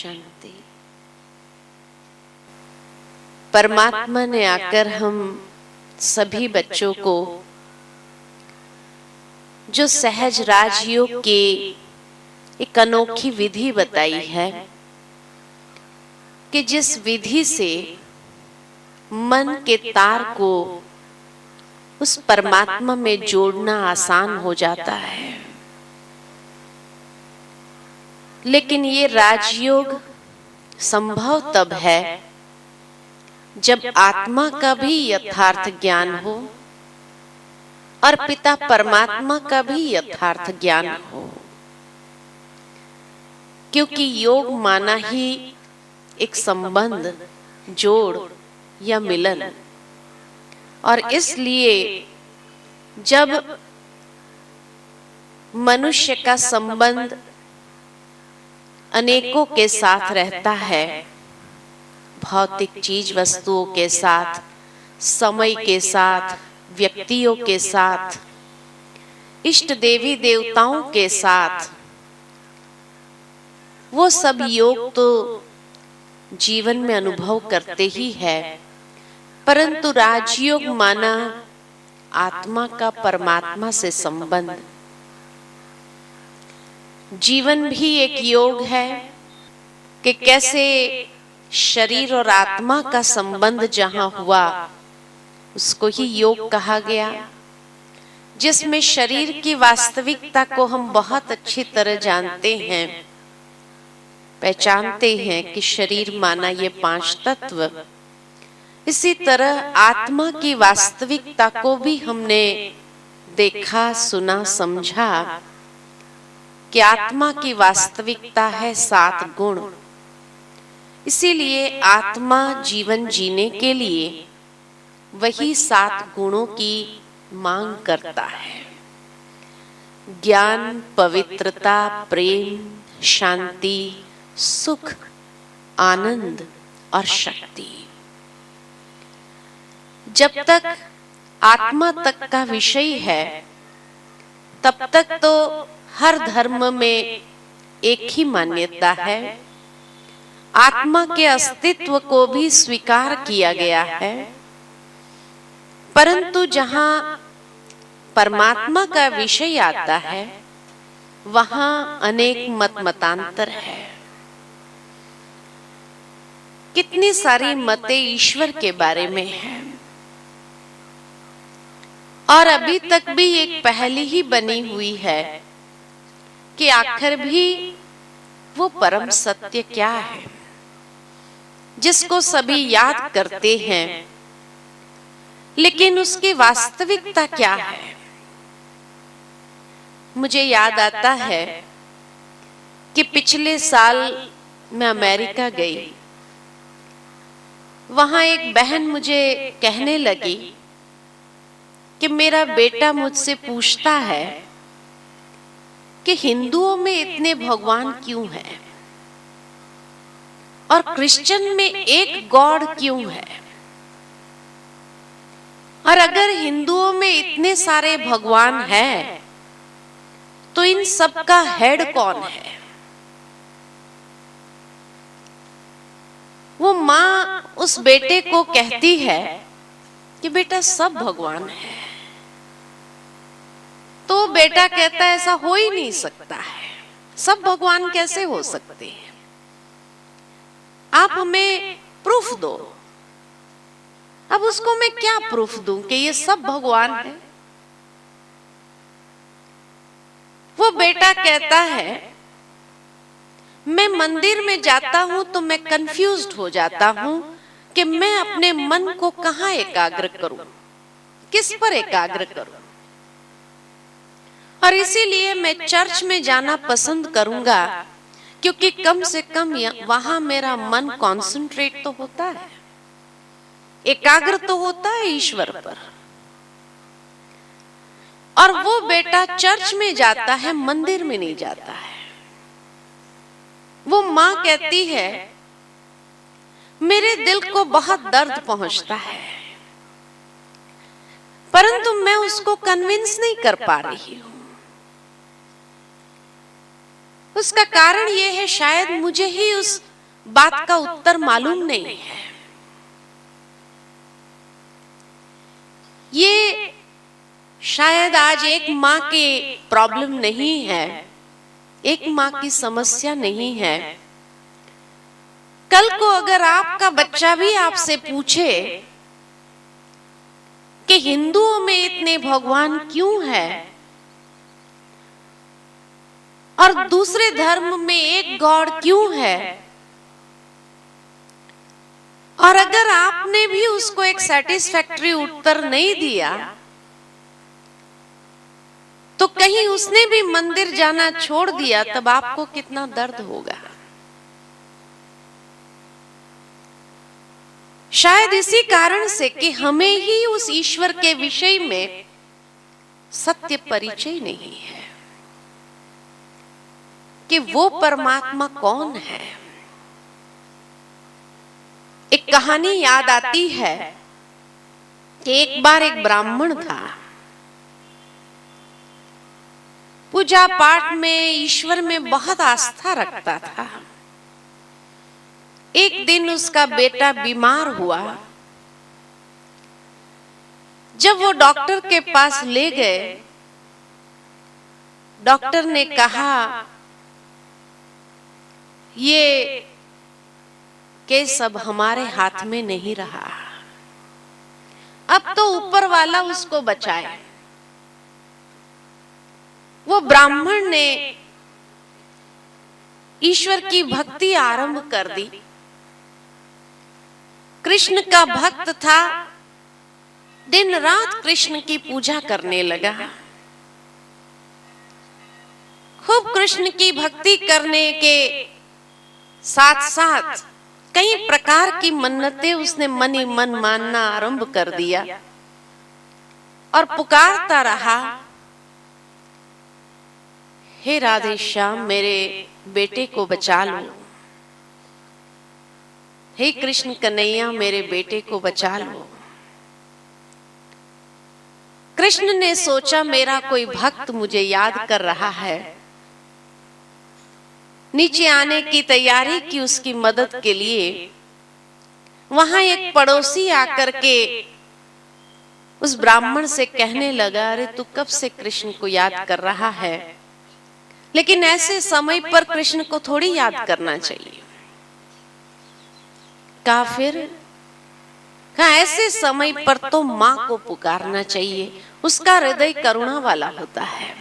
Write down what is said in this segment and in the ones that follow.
शांति। परमात्मा ने आकर हम सभी बच्चों को जो सहज राजयोग की एक अनोखी विधि बताई है कि जिस विधि से मन के तार को उस परमात्मा में जोड़ना आसान हो जाता है। लेकिन ये राजयोग संभव तब है जब आत्मा का भी यथार्थ ज्ञान हो और पिता परमात्मा का भी यथार्थ ज्ञान हो, क्योंकि योग माना ही एक संबंध, जोड़ या मिलन। और इसलिए जब मनुष्य का संबंध अनेकों के साथ रहता है, भौतिक चीज वस्तुओं के साथ, समय के साथ, व्यक्तियों के साथ, इष्ट देवी देवताओं के साथ, वो सब योग तो जीवन में अनुभव करते ही है, परंतु राजयोग माना आत्मा का परमात्मा से संबंध। जीवन भी एक योग है कि कैसे शरीर और आत्मा का संबंध जहां हुआ उसको ही योग कहा गया, जिसमें शरीर की वास्तविकता को हम बहुत अच्छी तरह जानते हैं, पहचानते हैं कि शरीर माना ये 5 तत्व। इसी तरह आत्मा की वास्तविकता को भी हमने देखा, सुना, समझा कि आत्मा की वास्तविकता है 7 गुण। इसीलिए आत्मा जीवन जीने के लिए वही 7 गुणों की मांग करता है: ज्ञान, पवित्रता, प्रेम, शांति, सुख, आनंद और शक्ति। जब तक आत्मा तक का विषय है तब तक तो हर धर्म में एक ही मान्यता है, आत्मा के अस्तित्व को भी स्वीकार किया गया है। परंतु जहां परमात्मा का विषय आता है वहां अनेक मतांतर है। कितनी सारी मतें ईश्वर के बारे में है, और अभी तक भी एक पहेली ही बनी हुई है कि आखिर भी वो परम सत्य क्या है जिसको सभी याद करते हैं, लेकिन उसकी वास्तविकता क्या है। मुझे याद आता है कि पिछले साल मैं अमेरिका गई। वहां एक बहन मुझे कहने लगी कि मेरा बेटा मुझसे पूछता है कि हिंदुओं में इतने भगवान क्यों हैं और क्रिश्चियन में एक गॉड क्यों है, और अगर हिंदुओं में इतने सारे भगवान हैं तो इन सब का हेड कौन है। वो माँ उस बेटे को कहती है कि बेटा सब भगवान है। तो बेटा कहता है ऐसा हो ही नहीं सकता है, सब भगवान कैसे हो सकते हैं, आप हमें प्रूफ दो। अब उसको मैं क्या प्रूफ दूं कि ये सब भगवान है। वो बेटा कहता है मैं मंदिर में जाता हूं तो मैं कंफ्यूज्ड हो जाता हूं कि मैं अपने मन को कहां एकाग्र करूं, किस पर एकाग्र करूं, और इसीलिए मैं चर्च में जाना पसंद करूंगा क्योंकि कम से कम वहां मेरा मन कॉन्सेंट्रेट तो होता है, एकाग्र तो होता है ईश्वर पर। और वो बेटा चर्च में जाता है, मंदिर में नहीं जाता है। वो माँ कहती है मेरे दिल को बहुत दर्द पहुंचता है, परंतु मैं उसको कन्विंस नहीं कर पा रही हूं। उसका कारण यह है शायद मुझे ही उस बात का उत्तर मालूम नहीं है। ये शायद आज एक माँ के प्रॉब्लम नहीं है, एक माँ की समस्या नहीं है। कल को अगर आपका बच्चा भी आपसे पूछे कि हिंदुओं में इतने भगवान क्यों है और दूसरे धर्म में एक गॉड क्यों है, और अगर आपने भी उसको एक सैटिस्फैक्टरी उत्तर नहीं दिया तो कहीं उसने भी मंदिर जाना छोड़ दिया, तब आपको कितना दर्द होगा। शायद इसी कारण से कि हमें ही उस ईश्वर के विषय में सत्य परिचय नहीं है कि वो परमात्मा कौन है। एक कहानी याद आती है कि एक बार एक ब्राह्मण था, पूजा पाठ में, ईश्वर में बहुत आस्था रखता था। एक दिन उसका बेटा बीमार हुआ। जब वो डॉक्टर के पास ले गए, डॉक्टर ने कहा ये केस अब हमारे हाथ में नहीं रहा, अब तो ऊपर वाला उसको बचाए। वो ब्राह्मण ने ईश्वर की भक्ति आरंभ कर दी। कृष्ण का भक्त था, दिन रात कृष्ण की पूजा करने लगा। खूब कृष्ण की भक्ति करने के साथ साथ कई प्रकार की मन्नतें उसने मन ही मन मानना आरंभ कर दिया और पुकारता रहा, हे राधे श्याम, मेरे बेटे को बचा लो। हे कृष्ण कन्हैया, मेरे बेटे को बचा लो। कृष्ण ने सोचा मेरा कोई भक्त मुझे याद कर रहा है, नीचे आने की तैयारी की उसकी मदद के लिए। वहां एक पड़ोसी आकर के उस ब्राह्मण से कहने लगा, अरे तू कब से कृष्ण को याद कर रहा है, लेकिन ऐसे समय पर कृष्ण को थोड़ी याद करना चाहिए। कहा फिर? कहा ऐसे समय पर तो माँ को पुकारना चाहिए, उसका हृदय करुणा वाला होता है।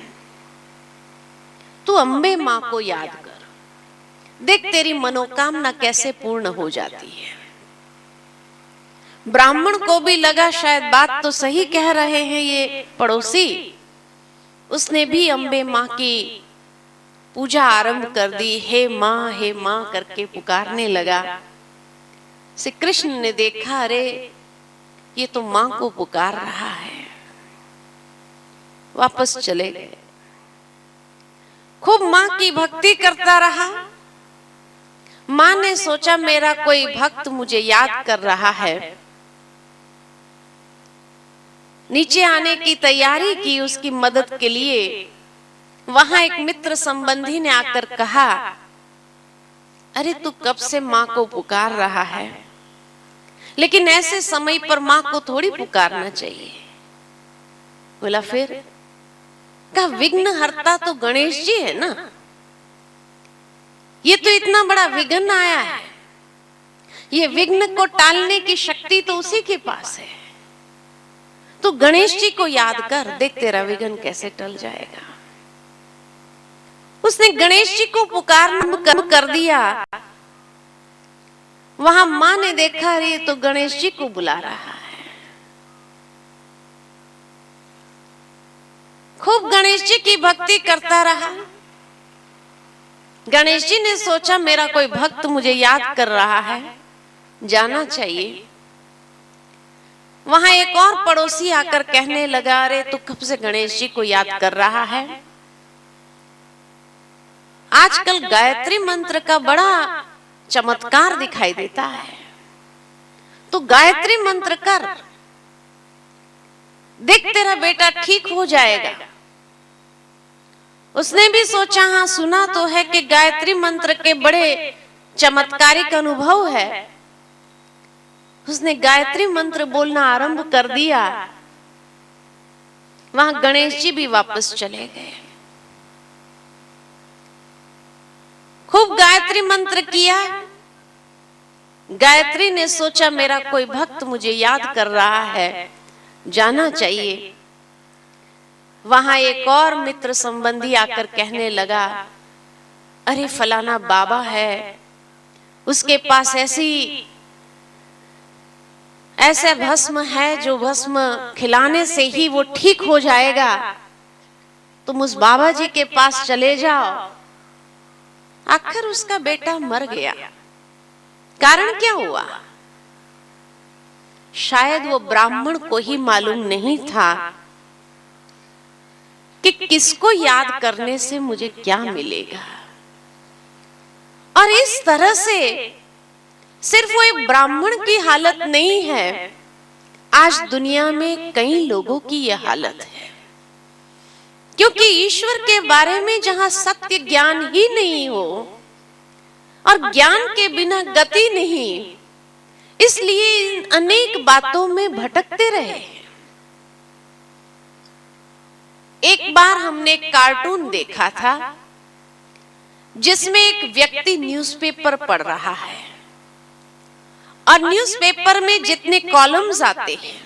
तू अम्बे माँ को याद कर, देख तेरी मनोकामना कैसे पूर्ण हो जाती है। ब्राह्मण को भी लगा शायद बात तो सही कह रहे हैं ये पड़ोसी। उसने भी अम्बे माँ की पूजा आरंभ कर दी। हे माँ करके पुकारने लगा। श्री कृष्ण ने देखा, अरे ये तो माँ को पुकार रहा है। वापस चले गए। खूब माँ की भक्ति करता रहा। माँ ने सोचा मेरा कोई भक्त मुझे याद कर रहा है। नीचे आने की तैयारी की उसकी मदद के लिए। वहां एक मित्र संबंधी ने आकर कहा, अरे तू कब से माँ को पुकार रहा है, लेकिन ऐसे समय पर माँ को थोड़ी पुकारना चाहिए। बोला फिर? कहा विघ्न हरता तो गणेश जी है ना, ये तो इतना बड़ा विघ्न आया है, ये विघ्न को टालने की शक्ति तो उसी के पास है। तो गणेश जी को याद कर, देख तेरा विघ्न कैसे टल जाएगा। उसने गणेश जी को पुकारना कर दिया। वहां मां ने देखा, अरे तो गणेश जी को बुला रहा है। खूब गणेश जी की भक्ति करता रहा। गणेश जी ने सोचा मेरा कोई भक्त मुझे याद कर रहा है, जाना चाहिए। वहां एक और पड़ोसी आकर कहने लगा, अरे तू कब से गणेश जी को याद कर रहा है? आजकल गायत्री मंत्र का बड़ा चमत्कार दिखाई देता है, तो गायत्री मंत्र कर, देख तेरा बेटा ठीक हो जाएगा। उसने भी सोचा, हाँ सुना तो है कि गायत्री मंत्र के बड़े चमत्कारिक अनुभव है। उसने गायत्री मंत्र बोलना आरंभ कर दिया, वहां गणेश जी भी वापस चले गए। खूब गायत्री मंत्र किया। गायत्री ने सोचा मेरा कोई भक्त मुझे याद कर रहा है, जाना चाहिए। वहां एक और मित्र संबंधी आकर कहने लगा, अरे फलाना बाबा है, उसके पास ऐसे भस्म है जो भस्म खिलाने से ही वो ठीक हो जाएगा, तुम उस बाबा जी के पास चले जाओ। आखिर उसका बेटा मर गया। कारण क्या हुआ? शायद वो ब्राह्मण को ही मालूम नहीं था कि किसको याद करने से मुझे क्या मिलेगा। और इस तरह से सिर्फ वो एक ब्राह्मण की हालत नहीं है, आज दुनिया में कई लोगों की यह हालत है। क्योंकि ईश्वर के बारे में जहां सत्य ज्ञान ही नहीं हो और ज्ञान के बिना गति नहीं, इसलिए अनेक बातों में भटकते रहे। एक बार हमने एक कार्टून देखा था जिसमें एक व्यक्ति न्यूज़पेपर पढ़ रहा है और न्यूज़पेपर में जितने कॉलम्स आते हैं,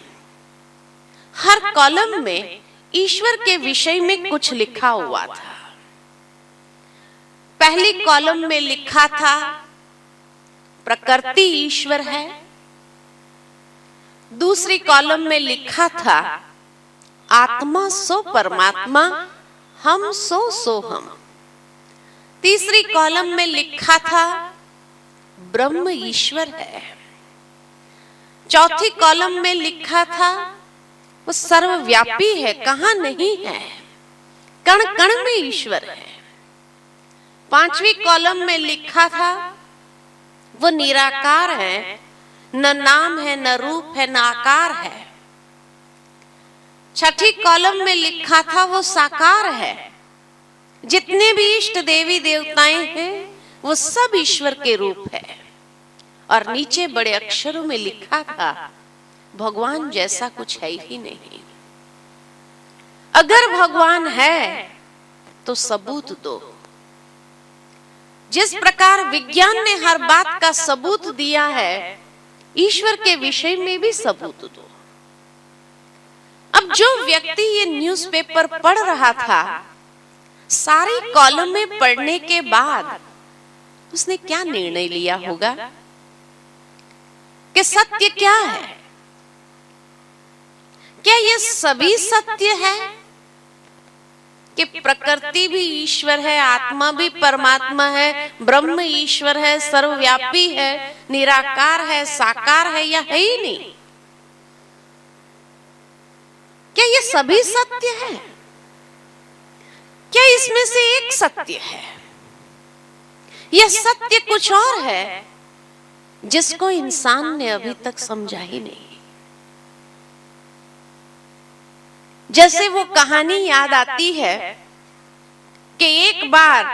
हर कॉलम में ईश्वर के विषय में कुछ लिखा हुआ था। पहली कॉलम में लिखा था प्रकृति ईश्वर है, दूसरी कॉलम में लिखा था आत्मा सो परमात्मा, हम सो हम। तीसरी कॉलम में लिखा था ब्रह्म ईश्वर है। चौथी कॉलम में लिखा था वो सर्वव्यापी है, कहां नहीं है, कण कण में ईश्वर है। पांचवी कॉलम में लिखा था वो निराकार है, न नाम है, न रूप है, न आकार है। छठी कॉलम में लिखा था वो साकार है, जितने भी इष्ट देवी देवताएं हैं वो सब ईश्वर के रूप है। और नीचे बड़े अक्षरों में लिखा था भगवान जैसा कुछ है ही नहीं। अगर भगवान है तो सबूत दो। जिस प्रकार विज्ञान ने हर बात का सबूत दिया है, ईश्वर के विषय में भी सबूत दो। अब जो व्यक्ति ये न्यूज़पेपर पढ़ रहा था, सारी कॉलमें पढ़ने के बाद उसने क्या निर्णय लिया होगा कि सत्य क्या है? क्या ये सभी सत्य है कि प्रकृति भी ईश्वर है, आत्मा भी परमात्मा है, ब्रह्म ईश्वर है, सर्वव्यापी है, निराकार है, साकार है, या है ही नहीं? क्या ये सभी सत्य है? क्या इसमें से एक सत्य है? यह सत्य कुछ और है जिसको इंसान ने अभी तक समझा ही नहीं। जैसे वो कहानी याद आती है कि एक बार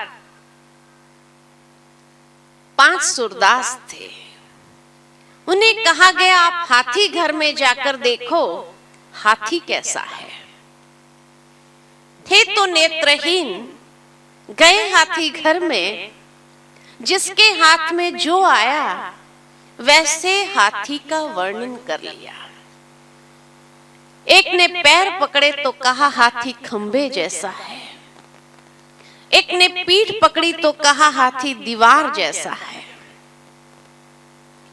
5 सूरदास थे। उन्हें कहा गया आप हाथी घर में जाकर देखो हाथी कैसा है। थे तो नेत्रहीन, गए हाथी घर में, जिसके हाथ में जो आया वैसे हाथी का वर्णन कर लिया। एक ने पैर पकड़े तो कहा हाथी खंबे जैसा है, एक ने पीठ पकड़ी तो कहा हाथी दीवार जैसा है,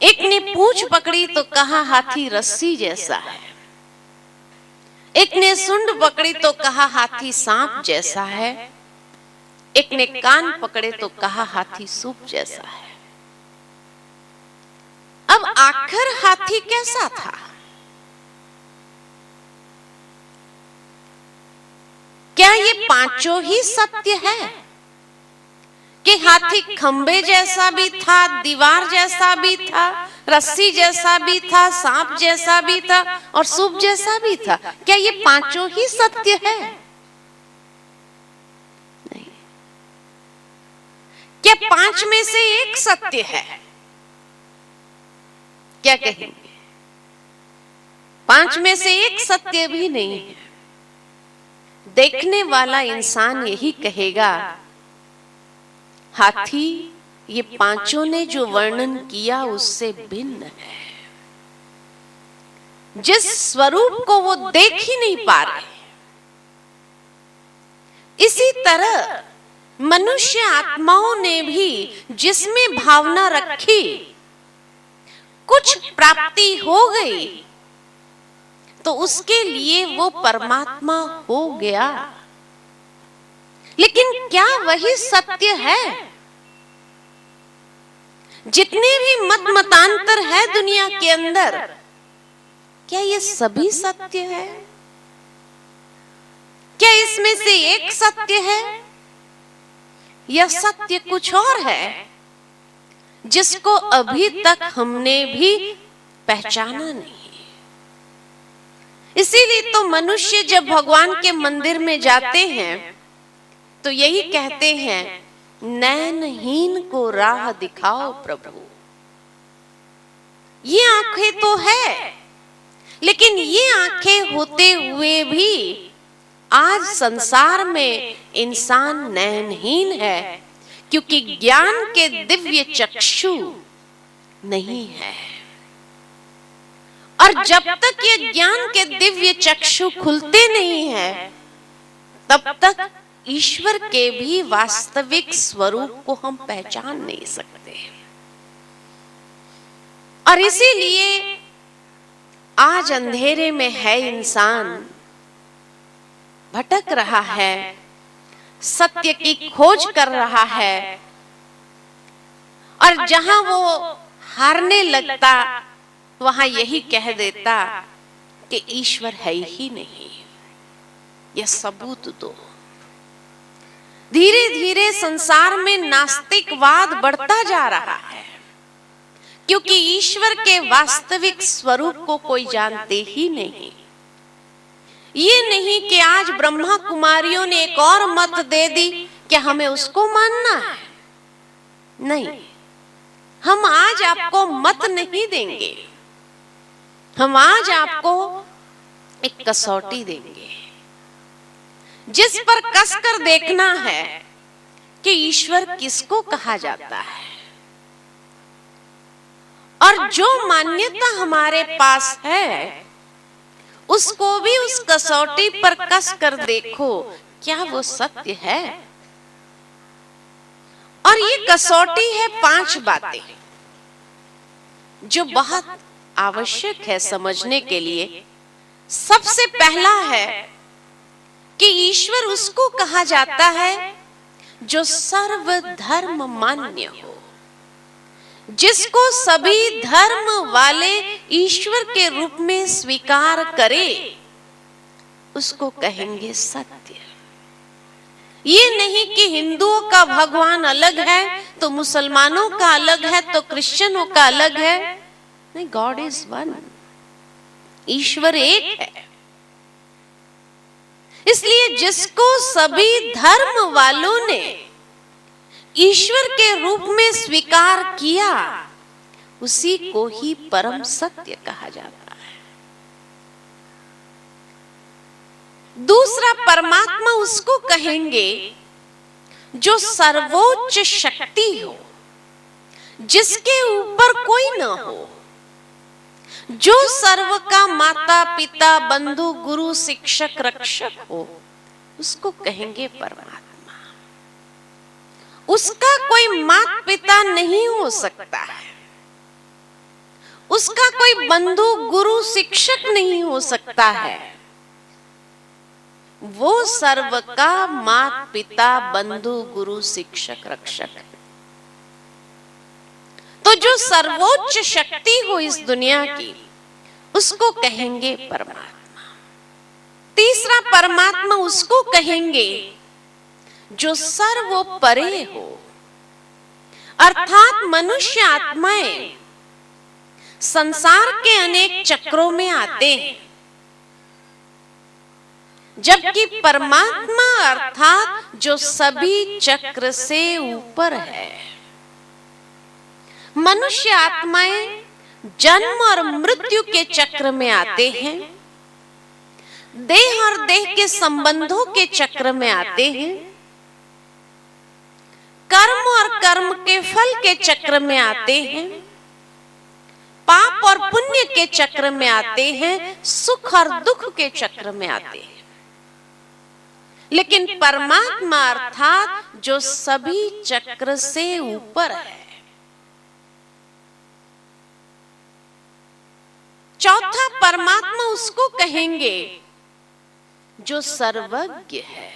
एक ने पूंछ पकड़ी तो कहा हाथी रस्सी जैसा है, एक ने सुंड पकड़ी तो कहा हाथी सांप जैसा है, एक ने कान पकड़े तो कहा हाथी सूप जैसा है। अब आखिर हाथी कैसा था? क्या ये पांचों ही सत्य है कि हाथी खंबे जैसा भी था, दीवार जैसा भी था, रस्सी जैसा भी था, सांप जैसा भी था और सूप जैसा भी था? क्या ये पांचों ही सत्य है? नहीं। क्या 5 में से एक सत्य है? क्या कहेंगे? 5 में से एक सत्य भी नहीं है। देखने वाला इंसान यही कहेगा, हाथी ये 5 ने जो वर्णन किया उससे भिन्न है। जिस स्वरूप को वो देख ही नहीं पा रहे, इसी तरह मनुष्य आत्माओं ने भी जिसमें भावना रखी, कुछ प्राप्ति हो गई तो उसके लिए वो परमात्मा हो गया। लेकिन क्या वही सत्य है? जितने भी मत मतांतर है दुनिया के अंदर, क्या ये सभी सत्य है? क्या इसमें से एक सत्य है या सत्य कुछ और है जिसको अभी तक हमने भी पहचाना नहीं? इसीलिए तो मनुष्य जब भगवान के मंदिर में जाते हैं तो यही कहते हैं, नैनहीन को राह दिखाओ प्रभु। ये आंखें तो है, लेकिन ये आंखें होते हुए भी आज संसार में इंसान नैनहीन है, क्योंकि ज्ञान के दिव्य चक्षु नहीं है। और जब तक ये ज्ञान के दिव्य चक्षु खुलते नहीं हैं, तब तक ईश्वर के भी वास्तविक स्वरूप को हम पहचान नहीं सकते। और इसीलिए आज अंधेरे में है इंसान, भटक रहा है, सत्य की खोज कर रहा है, और जहां वो हारने लगता वहां यही कह देता कि ईश्वर है ही नहीं, यह सबूत दो। धीरे धीरे संसार में नास्तिकवाद बढ़ता जा रहा है, क्योंकि ईश्वर के वास्तविक स्वरूप को कोई जानते ही नहीं। ये नहीं कि आज ब्रह्मा कुमारियों ने एक और मत दे दी कि हमें उसको मानना है, नहीं, हम आज आपको मत नहीं देंगे, हम आज आपको एक कसौटी देंगे जिस पर कसकर देखना है कि ईश्वर किसको कहा जाता है। और जो मान्यता हमारे पास है उसको भी उस कसौटी पर कस कर देखो, क्या वो सत्य है? और ये कसौटी है 5 बातें जो बहुत आवश्यक है समझने के लिए। सबसे पहला है कि ईश्वर उसको कहा जाता है जो सर्वधर्म मान्य हो, जिसको सभी धर्म वाले ईश्वर के रूप में स्वीकार करे, उसको कहेंगे सत्य। ये नहीं कि हिंदुओं का भगवान अलग है तो मुसलमानों का अलग है तो क्रिश्चियनों का अलग है, नहीं, गॉड इज वन, ईश्वर एक है। इसलिए जिसको सभी धर्म वालों ने ईश्वर के रूप में स्वीकार किया, उसी को ही परम सत्य कहा जाता है। दूसरा, परमात्मा उसको कहेंगे जो सर्वोच्च शक्ति हो, जिसके ऊपर कोई न हो, जो सर्व का माता पिता बंधु गुरु शिक्षक रक्षक हो, उसको कहेंगे परमात्मा। उसका कोई माता पिता नहीं हो सकता है, उसका कोई बंधु गुरु शिक्षक नहीं हो सकता है, वो सर्व का माता पिता बंधु गुरु शिक्षक रक्षक है। तो जो सर्वोच्च शक्ति हो इस दुनिया की, उसको कहेंगे परमात्मा। तीसरा, परमात्मा उसको कहेंगे जो सर्वोपरे हो, अर्थात मनुष्य आत्माएं संसार के अनेक चक्रों में आते हैं, जबकि परमात्मा अर्थात जो सभी चक्र से ऊपर है। मनुष्य आत्माएं जन्म और मृत्यु के चक्र में आते हैं, देह और देह के संबंधों के चक्र में आते हैं, कर्म और कर्म के फल के चक्र में आते हैं, पाप और पुण्य के चक्र में आते हैं, सुख और दुख के चक्र में आते हैं। लेकिन परमात्मा अर्थात जो सभी चक्र से ऊपर है, चौथा परमात्मा उसको कहेंगे जो सर्वज्ञ है,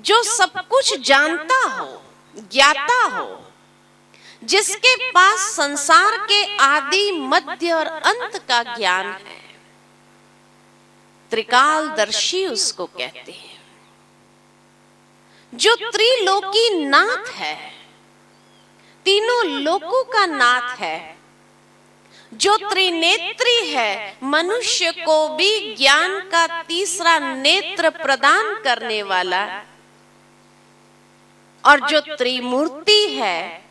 जो सब कुछ जानता हो, ज्ञाता हो, जिसके पास संसार के आदि मध्य और अंत का ज्ञान है। त्रिकालदर्शी उसको कहते हैं, जो त्रिलोकी नाथ है, तीनों लोकों का नाथ है, जो त्रिनेत्री है, मनुष्य को भी ज्ञान का तीसरा नेत्र प्रदान करने वाला, और जो त्रिमूर्ति है,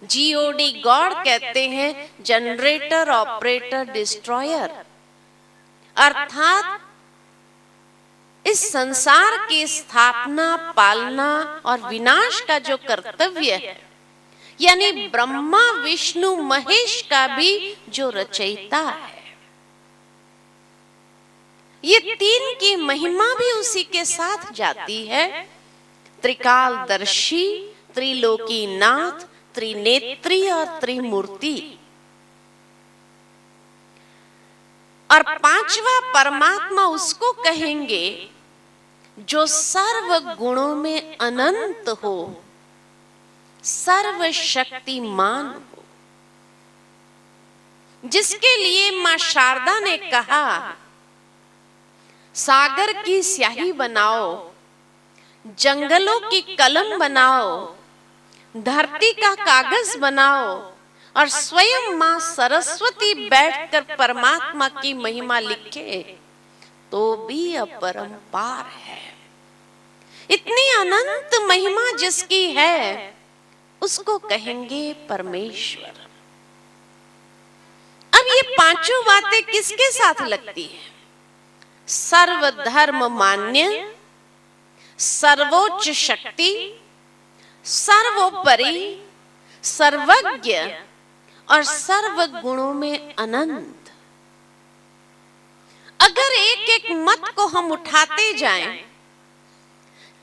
जीओडी गॉड कहते हैं, जनरेटर, ऑपरेटर, डिस्ट्रॉयर, अर्थात इस संसार की स्थापना, पालना और विनाश का जो कर्तव्य है, यानी ब्रह्मा विष्णु महेश का भी जो रचयिता है। ये तीन की महिमा भी उसी के साथ जाती है। त्रिकालदर्शी, त्रिलोकी नाथ, त्रिनेत्री और त्रिमूर्ति। और पांचवा परमात्मा उसको कहेंगे जो सर्व गुणों में अनंत हो, सर्वशक्तिमान हो, जिसके लिए मां शारदा ने कहा, सागर की स्याही बनाओ, जंगलों की कलम बनाओ, धरती का कागज बनाओ, और स्वयं मां सरस्वती बैठकर परमात्मा की महिमा लिखे तो भी अपरंपार है। इतनी अनंत महिमा जिसकी है, उसको कहेंगे परमेश्वर। अब ये पांचों बातें किसके साथ लगती है? सर्वधर्म मान्य, सर्वोच्च शक्ति, सर्वोपरि, सर्वज्ञ और सर्व गुणों में अनंत। अगर एक एक मत को हम उठाते जाएं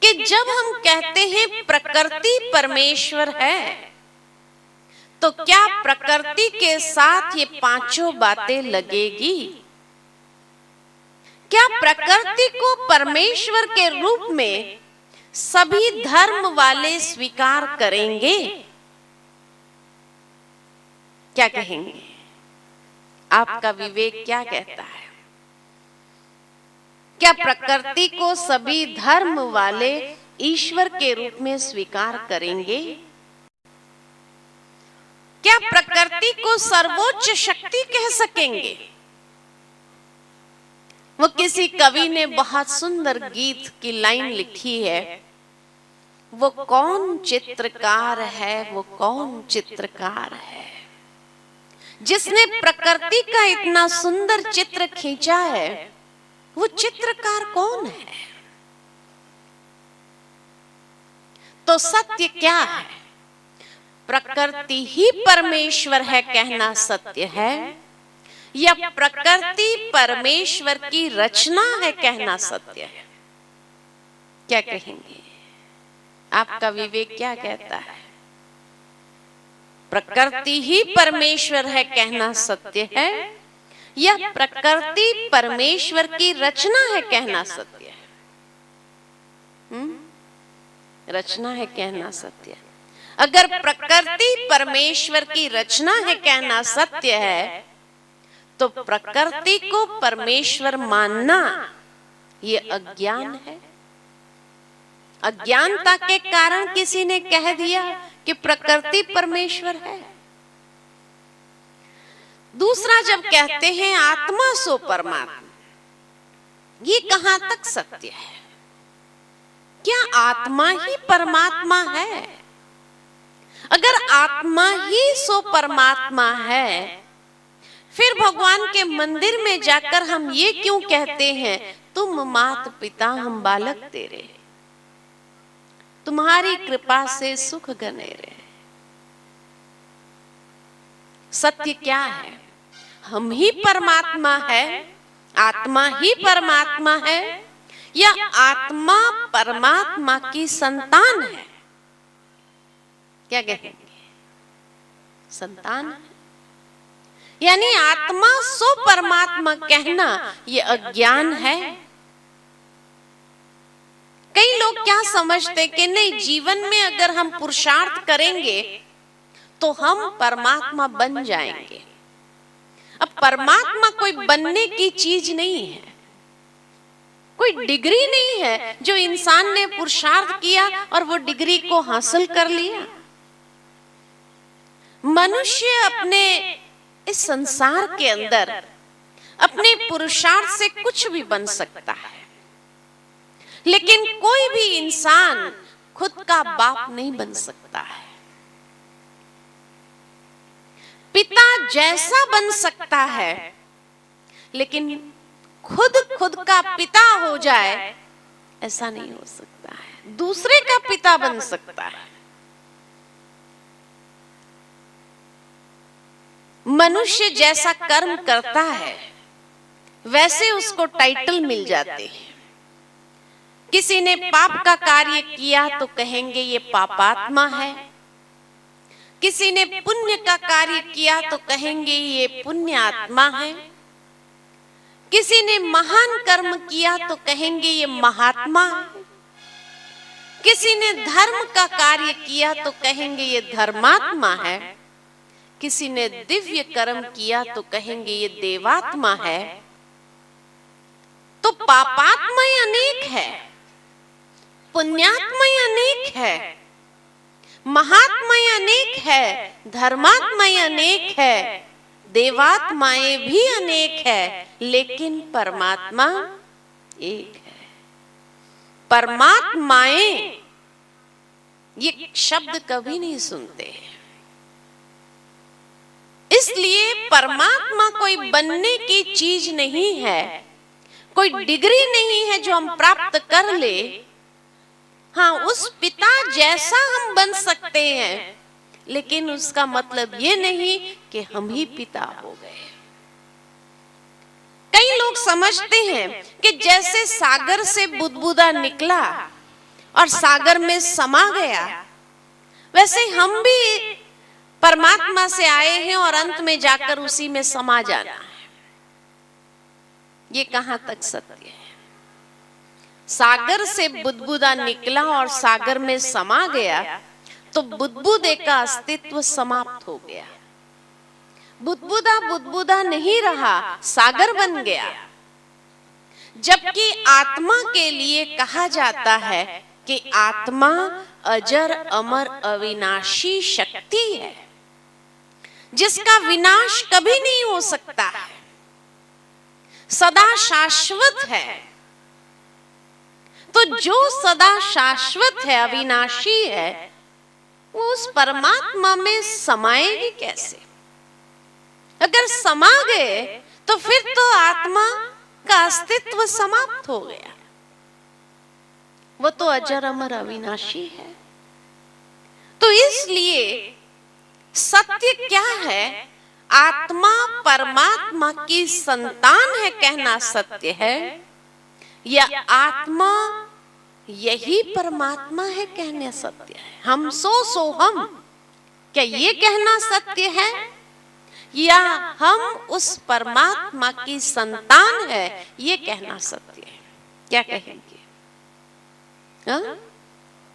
कि जब हम कहते हैं प्रकृति परमेश्वर है, तो क्या प्रकृति के साथ ये पांचों बातें लगेगी? क्या प्रकृति को परमेश्वर के रूप में सभी धर्म वाले स्वीकार करेंगे? क्या कहेंगे? आपका विवेक क्या कहता है? क्या प्रकृति को सभी धर्म वाले ईश्वर के रूप में स्वीकार करेंगे? क्या प्रकृति को सर्वोच्च शक्ति कह सकेंगे? वो किसी कवि ने बहुत सुंदर गीत की लाइन लिखी है, वो कौन चित्रकार है, वो कौन चित्रकार है, जिसने प्रकृति का इतना सुंदर चित्र खींचा है, वो चित्रकार कौन है? तो सत्य क्या है? प्रकृति ही परमेश्वर है कहना सत्य है, या प्रकृति परमेश्वर की रचना है कहना सत्य है? क्या कहेंगे? आपका विवेक क्या कहता है? प्रकृति ही परमेश्वर है कहना सत्य है, या प्रकृति परमेश्वर की रचना है कहना सत्य है? रचना है कहना सत्य है। अगर प्रकृति परमेश्वर की रचना है कहना सत्य है, तो प्रकृति को परमेश्वर मानना ये अज्ञान है। अज्ञानता के कारण किसी ने कह दिया कि प्रकृति परमेश्वर है। दूसरा जब कहते हैं आत्मा सो परमात्मा, ये कहां तक सत्य है? क्या आत्मा ही परमात्मा है? अगर आत्मा ही सो परमात्मा है, फिर भगवान के मंदिर में जाकर हम ये क्यों कहते हैं, तुम मात पिता हम बालक तेरे, तुम्हारी कृपा से सुख गनेरे। सत्य क्या है? हम ही परमात्मा है, आत्मा ही परमात्मा है, या आत्मा परमात्मा की संतान है? क्या कहेंगे? संतान है। यानी आत्मा सो परमात्मा कहना ये अज्ञान है। कई लोग क्या समझते कि नहीं, जीवन में अगर हम पुरुषार्थ करेंगे तो हम परमात्मा बन जाएंगे। अब परमात्मा कोई बनने की चीज नहीं है, कोई डिग्री नहीं है जो इंसान ने पुरुषार्थ किया और वो डिग्री को हासिल कर लिया। मनुष्य अपने इस संसार के अंदर अपने पुरुषार्थ से कुछ भी बन सकता है, लेकिन कोई भी इंसान खुद का बाप नहीं बन सकता है। पिता जैसा बन सकता है, लेकिन खुद का पिता हो जाए ऐसा नहीं हो सकता है। दूसरे का पिता बन सकता है। मनुष्य जैसा कर्म करता है वैसे उसको टाइटल मिल जाते हैं। किसी ने पाप का कार्य किया तो कहेंगे ये पापात्मा है, किसी ने पुण्य का कार्य किया तो कहेंगे ये पुण्य आत्मा है, किसी ने महान कर्म किया तो कहेंगे ये महात्मा है, किसी ने धर्म का कार्य किया तो कहेंगे ये धर्मात्मा है, किसी ने दिव्य कर्म किया तो कहेंगे ये देवात्मा है। तो पापात्मा अनेक है, पुण्यात्मा अनेक है, महात्मा अनेक है, धर्मात्मा अनेक है, देवात्माएं भी अनेक है, लेकिन परमात्मा एक है। परमात्माएं ये शब्द कभी नहीं सुनते, इसलिए परमात्मा कोई बनने की चीज नहीं है, कोई डिग्री नहीं है जो हम प्राप्त कर ले। हाँ, उस पिता जैसा हम बन सकते हैं, लेकिन उसका मतलब ये नहीं कि हम ही पिता हो गए। कई लोग समझते हैं कि जैसे सागर से बुदबुदा निकला और सागर में समा गया, वैसे हम भी परमात्मा से आए हैं और अंत में जाकर उसी में समा जाना है। ये कहां तक सत्य है? सागर से बुदबुदा निकला और सागर में समा गया तो बुदबुदे का अस्तित्व समाप्त हो गया। बुदबुदा बुदबुदा नहीं रहा, सागर बन गया। जबकि आत्मा के लिए कहा जाता है कि आत्मा अजर अमर अविनाशी शक्ति है, जिसका विनाश कभी नहीं हो सकता है, सदा शाश्वत है। तो जो सदा शाश्वत है, अविनाशी है, वो उस परमात्मा में समाएगी कैसे? अगर समा गए तो फिर तो आत्मा का अस्तित्व समाप्त हो गया। वो तो अजर अमर अविनाशी है। तो इसलिए सत्य क्या है? आत्मा परमात्मा की संतान है कहना सत्य है, या आत्मा यही परमात्मा है कहना सत्य है? हम सो हम, क्या ये कहना सत्य है, या हम उस परमात्मा की संतान है ये कहना सत्य है? क्या कहेंगे?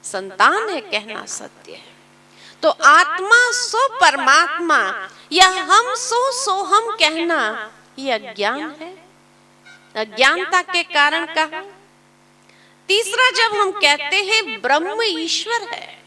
संतान है कहना सत्य है। तो आत्मा सो परमात्मा या हम सो हम कहना ये अज्ञान है। अज्ञानता के कारण कहा। तीसरा, जब हम कहते हैं ब्रह्म ईश्वर है,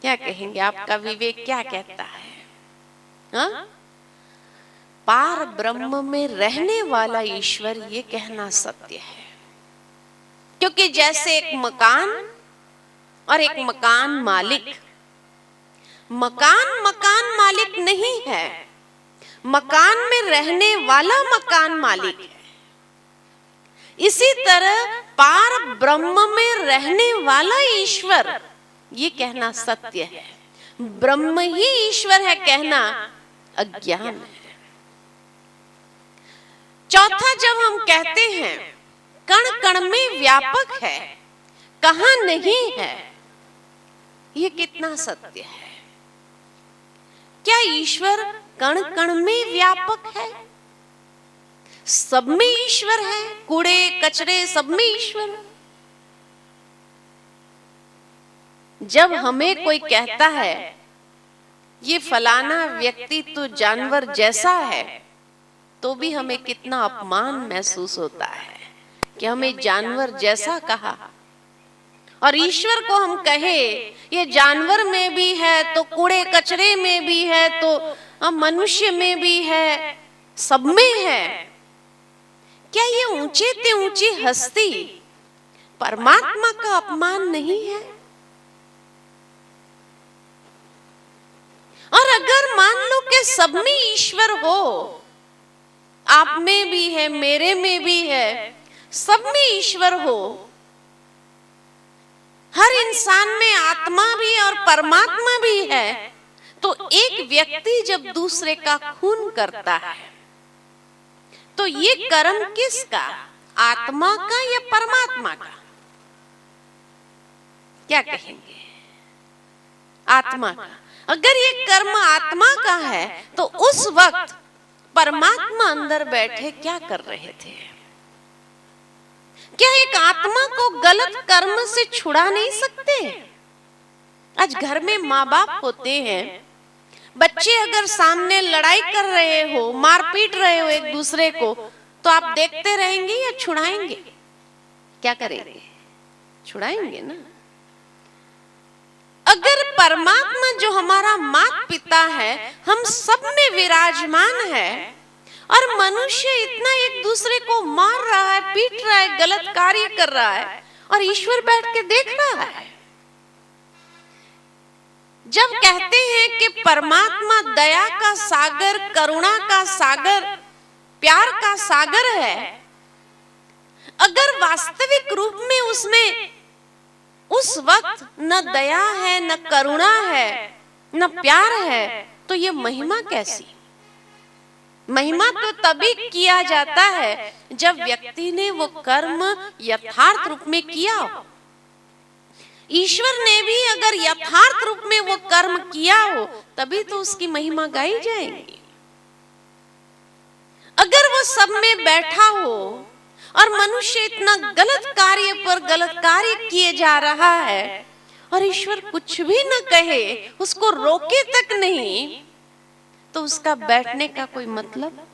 क्या कहेंगे? आपका विवेक क्या कहता है? हाँ? पार ब्रह्म में रहने वाला ईश्वर, ये कहना सत्य है। क्योंकि जैसे एक मकान और एक मकान मालिक, मकान मालिक नहीं है, मकान में रहने वाला मकान मालिक है। इसी तरह पार ब्रह्म में रहने वाला ईश्वर, ये कहना सत्य है। ब्रह्म ही ईश्वर है कहना अज्ञान है। चौथा, जब हम कहते हैं कण कण में व्यापक है, कहां नहीं है, ये कितना सत्य है? क्या ईश्वर कण कण में व्यापक है? सब में ईश्वर है, कूड़े कचरे सब में ईश्वर है। जब हमें कोई कहता है ये फलाना व्यक्ति तो जानवर जैसा है, तो भी हमें कितना अपमान महसूस होता है कि हमें जानवर जैसा कहा। और ईश्वर को हम कहे ये जानवर में भी है, तो कूड़े कचरे में भी है, तो मनुष्य में भी है, सब में है। क्या ये ऊंचे ते ऊंची हस्ती परमात्मा का अपमान नहीं है? और अगर मान लो कि सब में ईश्वर हो, आप में भी है, मेरे में भी है, सब में ईश्वर हो, हर इंसान में आत्मा भी और परमात्मा भी है, तो एक व्यक्ति जब दूसरे का खून करता है, तो ये कर्म किसका? आत्मा का या परमात्मा का? क्या कहेंगे? आत्मा का। अगर ये कर्म आत्मा का है, तो उस वक्त परमात्मा अंदर बैठे क्या कर रहे थे? क्या एक आत्मा को गलत कर्म से छुड़ा नहीं सकते? आज घर में माँ बाप होते हैं, बच्चे अगर सामने लड़ाई कर रहे हो, मार पीट रहे हो एक दूसरे को, तो आप देखते रहेंगे या छुड़ाएंगे? क्या करेंगे? छुड़ाएंगे ना। अगर परमात्मा जो हमारा माता पिता है, हम सब में विराजमान है, और मनुष्य इतना एक दूसरे को मार रहा है, पीट रहा है, गलत कार्य कर रहा है, और ईश्वर बैठ के देख रहा है। जब कहते हैं कि परमात्मा दया का सागर, करुणा का सागर, प्यार का सागर है, अगर वास्तविक रूप में उसमें उस वक्त न दया है, न करुणा है, न प्यार है, तो ये महिमा कैसी? महिमा तो तभी किया जाता है जब व्यक्ति ने वो कर्म यथार्थ रूप में किया हो। ईश्वर ने भी अगर यथार्थ रूप में वो कर्म किया हो, तभी तो उसकी महिमा गाई जाएगी। अगर वो सब में बैठा हो और मनुष्य इतना गलत कार्य पर गलत कार्य किए जा रहा है, और ईश्वर कुछ भी न कहे, उसको रोके तक नहीं, तो उसका बैठने का कोई मतलब?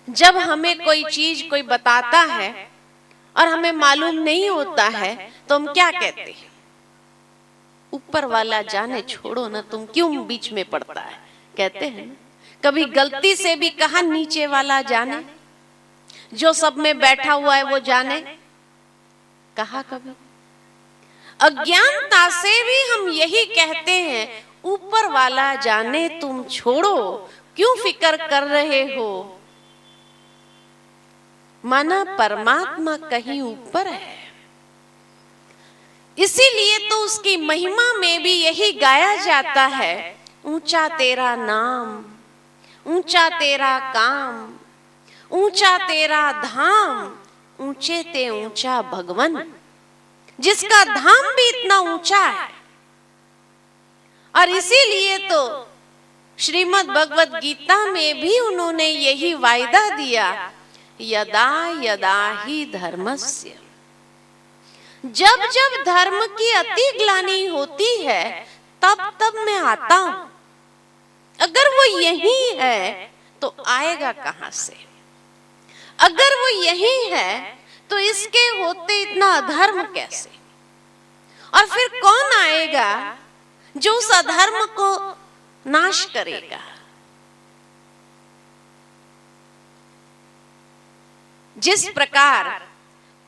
जब हमें कोई चीज कोई बताता है और हमें मालूम नहीं होता है, तो हम क्या कहते हैं? ऊपर वाला जाने, छोड़ो ना, तुम क्यों बीच में पड़ता है, कहते हैं। कभी गलती से भी कहा नीचे वाला जाने, जो सब में बैठा हुआ है वो जाने, कहा कभी? अज्ञानता से भी हम यही कहते हैं, ऊपर वाला जाने, तुम छोड़ो, क्यों फिक्र कर रहे हो? माना परमात्मा कहीं ऊपर है। इसीलिए तो उसकी महिमा में भी यही गाया जाता है, ऊंचा तेरा नाम, ऊंचा तेरा काम, ऊंचा तेरा धाम, ऊंचे ते ऊंचा भगवन। जिसका धाम भी इतना ऊंचा है। और इसीलिए तो श्रीमद् भगवत गीता में भी उन्होंने यही वायदा दिया, यदा यदा ही धर्मस्य, जब जब धर्म की अति ग्लानि होती है, तब तब मैं आता हूं। अगर वो यही है तो आएगा कहां से? अगर वो यही है तो इसके होते इतना अधर्म कैसे? और फिर कौन आएगा जो उस अधर्म को नाश करेगा? जिस प्रकार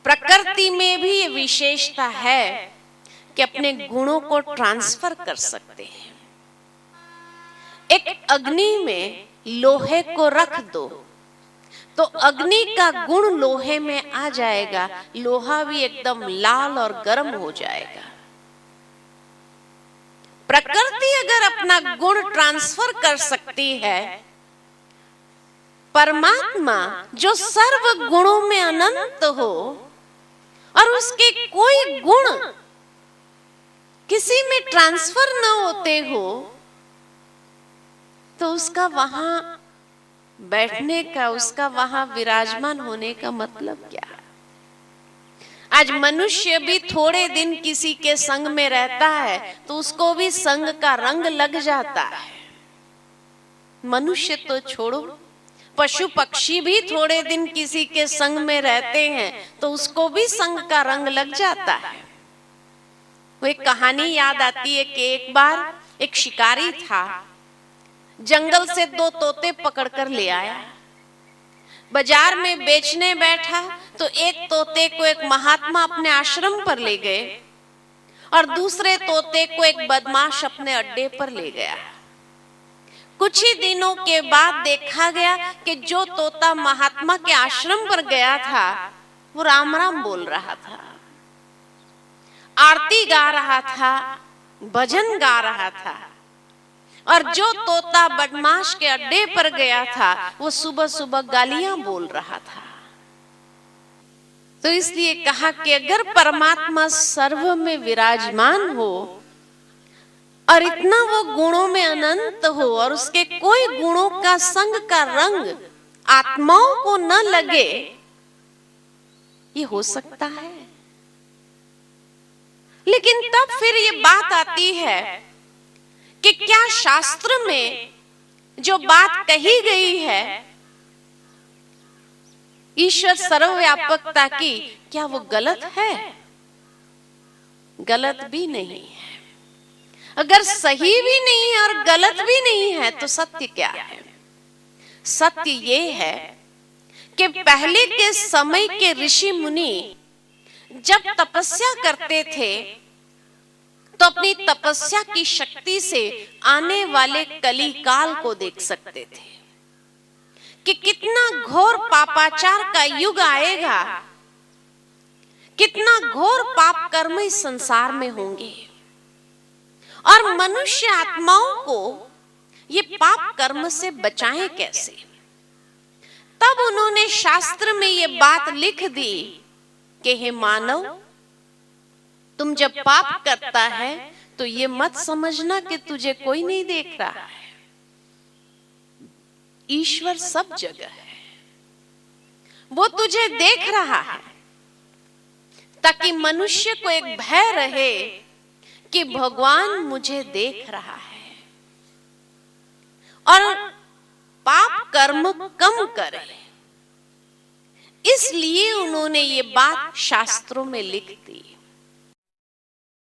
प्रकृति में भी ये विशेषता है कि अपने गुणों को ट्रांसफर कर सकते हैं। एक अग्नि में लोहे को रख दो तो अग्नि का गुण लोहे में आ जाएगा, लोहा भी एकदम लाल और गर्म हो जाएगा। प्रकृति अगर अपना गुण ट्रांसफर कर सकती है, परमात्मा जो सर्व गुणों में अनंत हो और उसके कोई गुण किसी में ट्रांसफर न होते हो, तो उसका वहां बैठने का, उसका वहां विराजमान होने का मतलब क्या है? आज मनुष्य भी थोड़े दिन किसी के संग में रहता है तो उसको भी संग का रंग लग जाता है। मनुष्य तो छोड़ो, पशु पक्षी भी थोड़े दिन किसी के संग में रहते हैं तो उसको भी संग का रंग लग जाता है। वो एक कहानी याद आती है कि एक बार एक शिकारी था, जंगल से 2 तोते पकड़कर ले आया, बाजार में बेचने बैठा तो एक तोते को एक महात्मा अपने आश्रम पर ले गए और दूसरे तोते को एक बदमाश अपने अड्डे पर ले गया। कुछ ही दिनों के बाद देखा गया कि जो तोता महात्मा के आश्रम पर गया था वो राम राम बोल रहा था, आरती गा रहा था, भजन गा रहा था, और जो तोता बदमाश के अड्डे पर गया था वो सुबह सुबह गालियां बोल रहा था। तो इसलिए कहा कि अगर परमात्मा सर्व में विराजमान हो और इतना वो गुणों में अनंत हो और उसके कोई गुणों का संग का रंग आत्माओं को न लगे, ये हो सकता है? लेकिन तब फिर ये बात आती है कि क्या शास्त्र में जो बात कही गई है ईश्वर सर्वव्यापकता की, क्या वो गलत है? गलत भी नहीं है। अगर सही भी नहीं है और गलत भी नहीं है तो सत्य क्या है? सत्य ये है कि पहले के समय के ऋषि मुनि जब तपस्या करते थे तो अपनी तपस्या की शक्ति से आने वाले कली काल को देख सकते थे कि कितना घोर पापाचार का युग आएगा, कितना घोर पाप कर्म इस संसार में होंगे और मनुष्य आत्माओं को ये पाप कर्म से बचाएं कैसे। तब उन्होंने शास्त्र में ये बात लिख दी कि हे मानव, तुम जब पाप करता है तो ये मत समझना कि तुझे कोई नहीं देख रहा है। ईश्वर सब जगह है, वो तुझे देख रहा है, ताकि मनुष्य को एक भय रहे कि भगवान मुझे देख रहा है और पाप कर्म कम करे। इसलिए उन्होंने ये बात शास्त्रों में लिख दी।